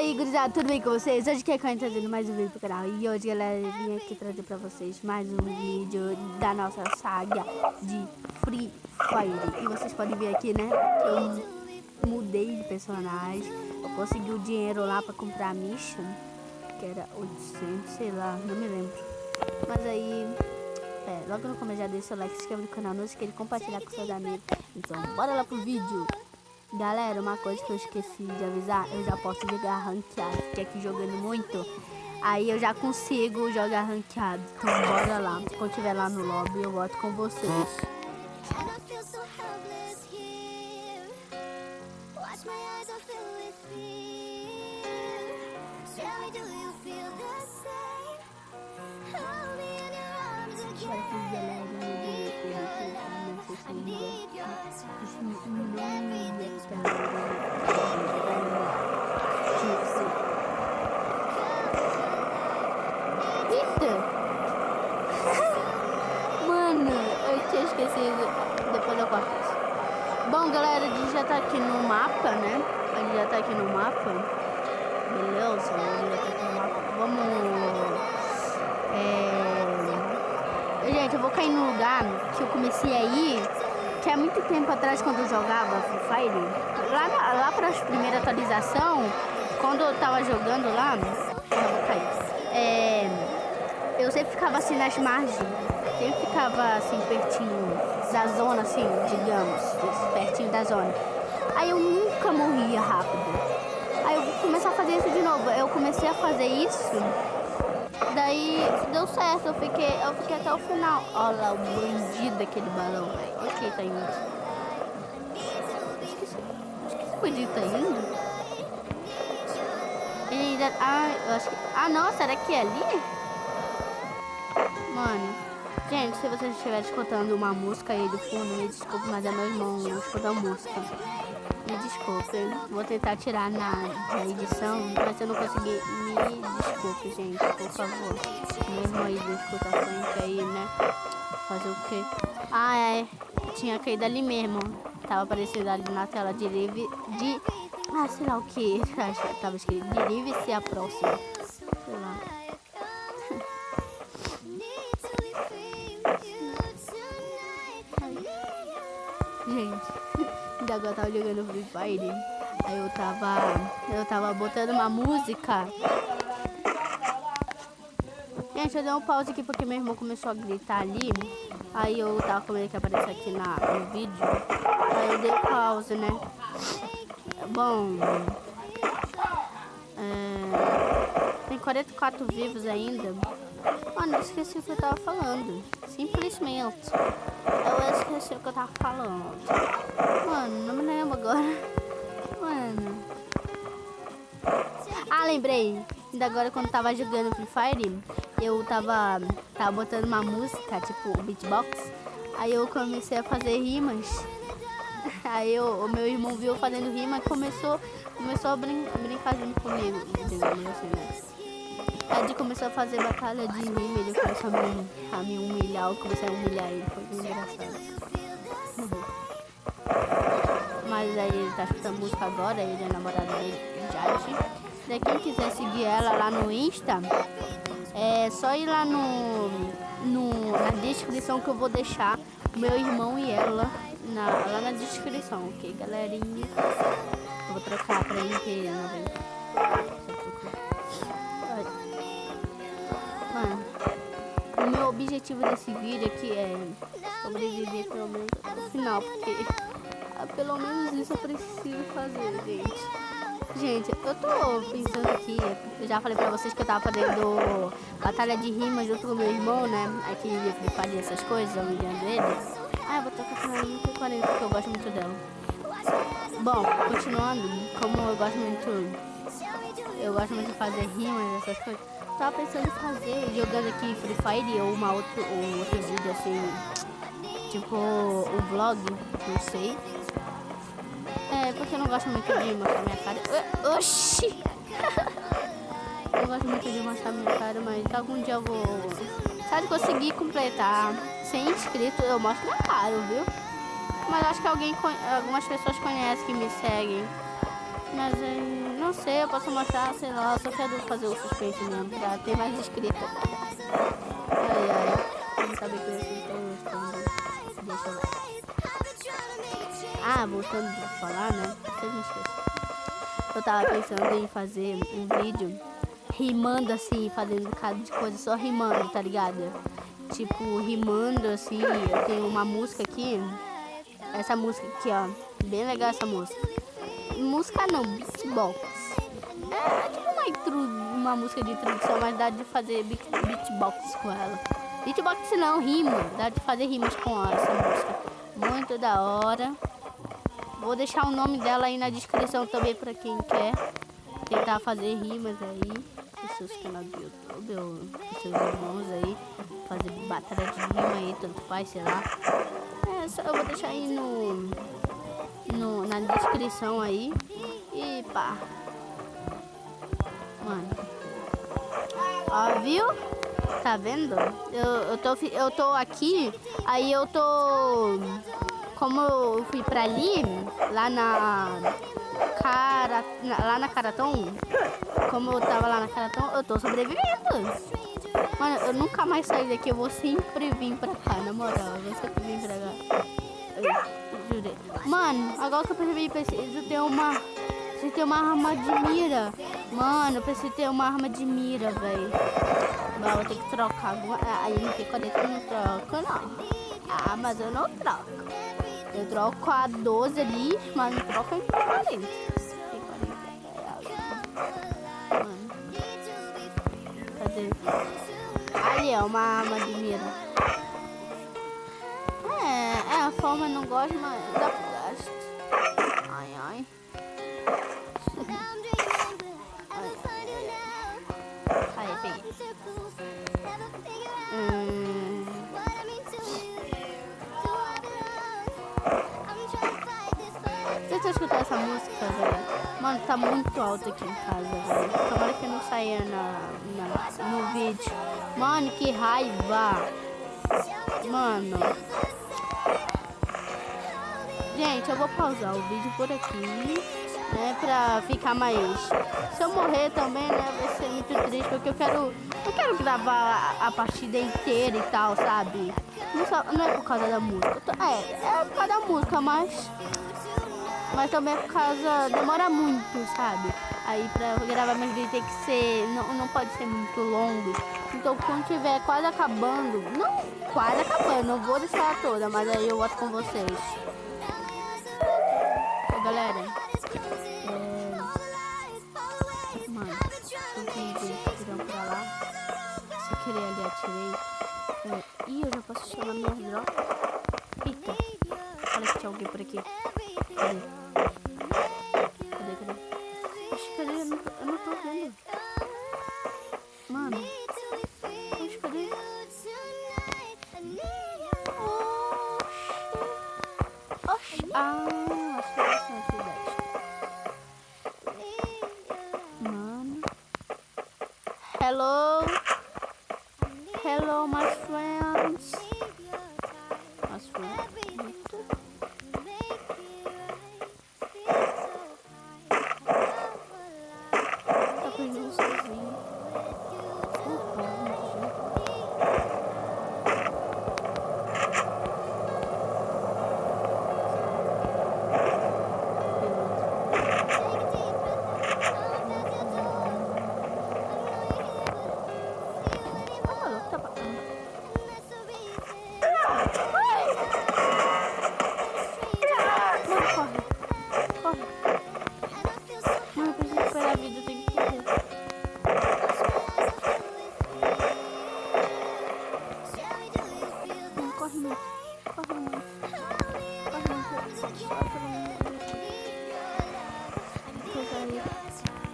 aí, gurizada, tudo bem com vocês? Hoje que é que eu tô trazendo mais um vídeo pro canal. E hoje, galera, eu vim aqui trazer pra vocês mais um vídeo da nossa saga de Free Fire. E vocês podem ver aqui, né, que eu mudei de personagem. Eu consegui o dinheiro lá pra comprar a mission, que era 800, sei lá, não me lembro. Mas aí, logo no começo já deixa o like, se inscreve no canal, não esqueça de compartilhar com seus amigos. Então, bora lá pro vídeo. Galera, uma coisa que eu esqueci de avisar, eu já posso jogar ranqueado, porque aqui jogando muito, aí eu já consigo jogar ranqueado. Então bora lá, quando eu estiver lá no lobby eu volto com vocês. Mano, eu tinha esquecido. Depois eu corto isso. Bom, galera, a gente já tá aqui no mapa, né? A gente já tá aqui no mapa. Beleza, a gente já tá aqui no mapa. Vamos... Gente, eu vou cair no lugar que eu comecei aí, que há muito tempo atrás, quando eu jogava Free Fire, lá para as primeiras atualizações, quando eu tava jogando lá, eu vou cair. Eu sempre ficava assim nas margens, sempre ficava assim pertinho da zona, assim, digamos, pertinho da zona. Aí eu nunca morria rápido. Aí eu vou começar a fazer isso de novo. Eu comecei a fazer isso. Daí deu certo, eu fiquei até o final. Olha lá o bandido daquele balão, velho. Onde que ele tá indo? Acho que esse bandido tá indo. Ele ainda. Eu acho que. Não, será que é ali? Mano, gente, se vocês estiverem escutando uma música aí do fundo, me desculpe, mas é meu irmão escutando música. Me desculpe, vou tentar tirar na edição, mas se eu não conseguir, me desculpe, gente, por favor. Mesmo aí do escuta-frente aí, né? Fazer o quê? Tinha caído ali mesmo. Tava aparecendo ali na tela de live de... sei lá o que. Tava escrito de live se aproxima. Sei lá. Gente, ainda agora eu tava jogando Free Fire. Aí eu tava botando uma música. Gente, eu dei um pause aqui porque meu irmão começou a gritar ali. Aí eu tava com ele que apareceu aqui no vídeo. Aí eu dei pause, né? Bom, tem 44 vivos ainda. Mano, eu esqueci o que eu tava falando. Simplesmente eu esqueci o que eu tava falando. Mano, não me lembro agora. Mano. Lembrei. Ainda agora quando eu tava jogando Free Fire, eu tava botando uma música, tipo o beatbox. Aí eu comecei a fazer rimas. Aí o meu irmão viu fazendo rima e começou a brincar junto comigo. Entendeu? Assim, né? Aí começou a fazer batalha de rima, ele começou a me humilhar, eu comecei a humilhar ele, foi muito engraçado. Mas aí ele tá escutando música agora, ele é namorada dele, Jade. Se quem quiser seguir ela lá no Insta, é só ir lá na descrição que eu vou deixar o meu irmão e ela lá na descrição, ok, galerinha? Eu vou trocar pra ele que não vem. Mano, o meu objetivo desse vídeo aqui é sobreviver pelo menos no final, porque pelo menos isso eu preciso fazer, gente. Gente, eu tô pensando aqui, eu já falei pra vocês que eu tava fazendo batalha de rimas junto com meu irmão, né? Aqui ele fazia essas coisas, humilhando ele. Eu vou tocar pra mim com 40, porque eu gosto muito dela. Bom, continuando, como eu gosto muito de fazer rimas, essas coisas. Tava pensando em fazer, jogando aqui Free Fire ou outro vídeo assim, tipo o vlog, não sei. Porque eu não gosto muito de mostrar minha cara. Oxi! Eu não gosto muito de mostrar minha cara, mas algum dia eu vou... Se conseguir completar 100 inscritos, eu mostro minha cara, viu? Mas acho que algumas pessoas conhecem que me seguem. Mas aí, não sei, eu posso mostrar, sei lá, só quero fazer o suspense mesmo, pra ter mais inscritos. Ai, ai, não sabe que vocês estão gostando. Deixa eu ver. Ah, voltando a falar, né? Vocês me esquecem. Eu tava pensando em fazer um vídeo rimando assim, fazendo cada de coisa, só rimando, tá ligado? Tipo, rimando assim, eu tenho uma música aqui, essa música aqui, ó, bem legal essa música. Música não, beatbox. É tipo uma música de introdução, mas dá de fazer beatbox com ela. Beatbox não, rima, dá de fazer rimas com essa música. Muito da hora. Vou deixar o nome dela aí na descrição também pra quem quer tentar fazer rimas aí. Os seus canais do YouTube ou os seus irmãos aí. Fazer batalha de rima aí, tanto faz, sei lá. Eu vou deixar aí na descrição aí. E pá. Mano. Ó, viu? Tá vendo? Eu tô aqui. Aí eu tô... Como eu fui pra ali, lá na Caraton, como eu tava lá na Caraton, eu tô sobrevivendo. Mano, eu nunca mais saí daqui, eu vou sempre vir pra cá, na moral, eu vou sempre vir pra cá. Eu jurei. Mano, agora que eu percebi, preciso ter uma arma de mira. Mano, eu preciso ter uma arma de mira, velho. Vou ter que trocar. Aí não tem 40, eu não troco, não. Ah, mas eu não troco. Eu troco a 12 ali, mas não troco em 40. Tem 40 reais. Mano. Cadê? Ali é uma arma de mira. A forma não gosto, mas dá pro gasto. Ai, ai. Aí, peguei. Vocês escutando essa música, velho? Mano, tá muito alto aqui em casa, velho. Tomara que não saia no vídeo. Mano, que raiva. Mano. Gente, eu vou pausar o vídeo por aqui, né? Pra ficar mais... Se eu morrer também, né? Vai ser muito triste, porque eu quero gravar a partida inteira e tal, sabe? Não é por causa da música. É por causa da música, mas também é por causa... Demora muito, sabe? Aí pra gravar mais vídeo tem que ser... Não pode ser muito longo. Então quando tiver quase acabando... Não quase acabando, não vou deixar toda, mas aí eu volto com vocês. Galera, mano, eu vim pra lá. Se querer ali, atirei. Ih, eu já posso chamar minha drop. Eita, olha que tinha alguém por aqui. Cadê? Oxe, cadê? Eu não tô vendo. Mano. Oxe, cadê? Oxe. Ah, acho que essa é a cidade. Mano. Hello. Hello, my friends. My friends. Tá perdendo sozinho.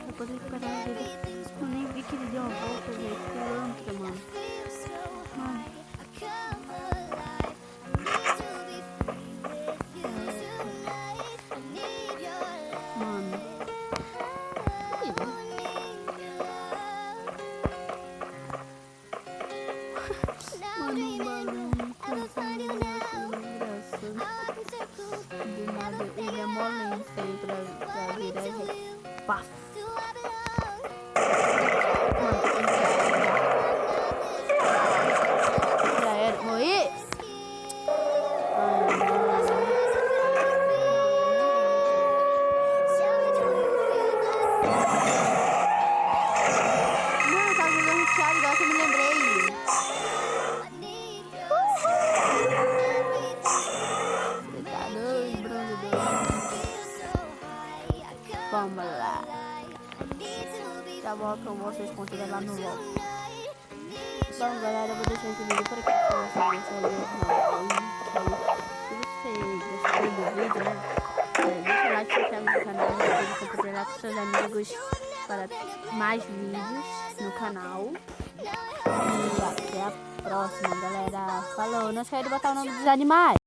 Pra poder recuperar a vida. Eu nem vi que ele deu uma volta, velho. Pilantra, mano. Mano. Mano, do nada, ele é mó lento aí pra virar. Pá. Já era. Morri. Não, eu tava jogando Thiago, agora que eu me lembrei. Vamos lá. Já volto com vocês quando estiver lá no LOL. Bom, galera, eu vou deixar esse vídeo por aqui. Se você gostou do vídeo, né? Deixa o like, se inscreve no canal, compartilhar com seus amigos para mais vídeos no canal. E até a próxima, galera. Falou, não esquece de botar o nome dos animais.